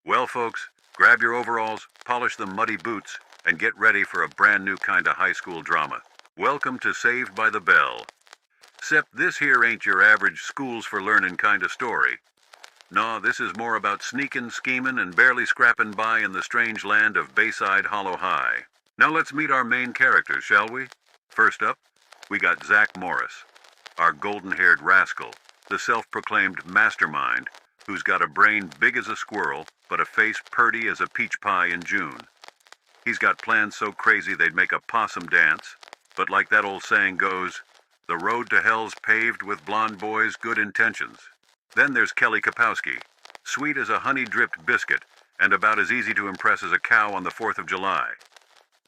Well, folks, grab your overalls, polish them muddy boots, and get ready for a brand new kind of high school drama. Welcome to Saved by the Bell. Except this here ain't your average schools for learning kind of story. No, this is more about sneaking, scheming, and barely scrapping by in the strange land of Bayside Hollow High. Now let's meet our main characters, shall we? First up, we got Zach Morris, our golden-haired rascal, the self-proclaimed mastermind, who's got a brain big as a squirrel, but a face purty as a peach pie in June. He's got plans so crazy they'd make a possum dance, but like that old saying goes, the road to hell's paved with blonde boys' good intentions. Then there's Kelly Kapowski, sweet as a honey-dripped biscuit, and about as easy to impress as a cow on the 4th of July.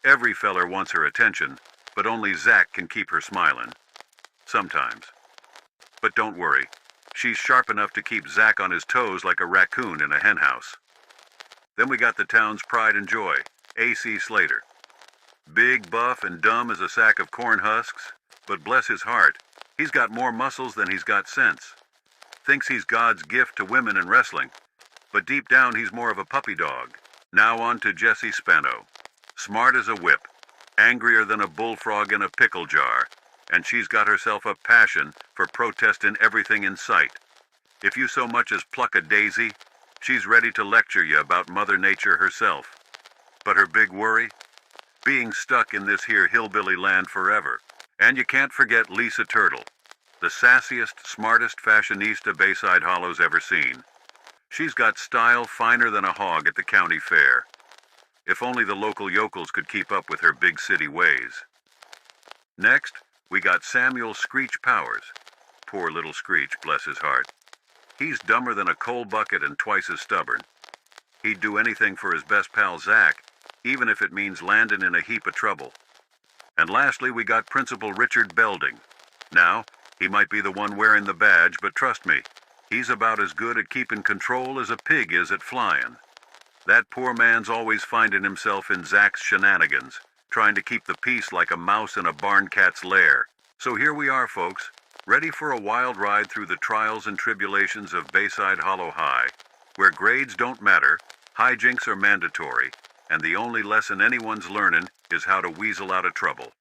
Every feller wants her attention, but only Zach can keep her smiling. Sometimes. But don't worry, she's sharp enough to keep Zach on his toes like a raccoon in a henhouse. Then we got the town's pride and joy, A.C. Slater. Big, buff, and dumb as a sack of corn husks, but bless his heart, he's got more muscles than he's got sense. Thinks he's God's gift to women and wrestling, but deep down he's more of a puppy dog. Now on to Jessie Speno. Smart as a whip, angrier than a bullfrog in a pickle jar, and she's got herself a passion for protesting everything in sight. If you so much as pluck a daisy, she's ready to lecture you about Mother Nature herself. But her big worry? Being stuck in this here hillbilly land forever. And you can't forget Lisa Turtle, the sassiest, smartest fashionista Bayside Hollow's ever seen. She's got style finer than a hog at the county fair. If only the local yokels could keep up with her big city ways. Next, we got Samuel Screech Powers. Poor little Screech, bless his heart. He's dumber than a coal bucket and twice as stubborn. He'd do anything for his best pal Zach, even if it means landing in a heap of trouble. And lastly, we got Principal Richard Belding. Now, he might be the one wearing the badge, but trust me, he's about as good at keeping control as a pig is at flying. That poor man's always finding himself in Zach's shenanigans, trying to keep the peace like a mouse in a barn cat's lair. So here we are, folks, ready for a wild ride through the trials and tribulations of Bayside Hollow High, where grades don't matter, hijinks are mandatory, and the only lesson anyone's learning is how to weasel out of trouble.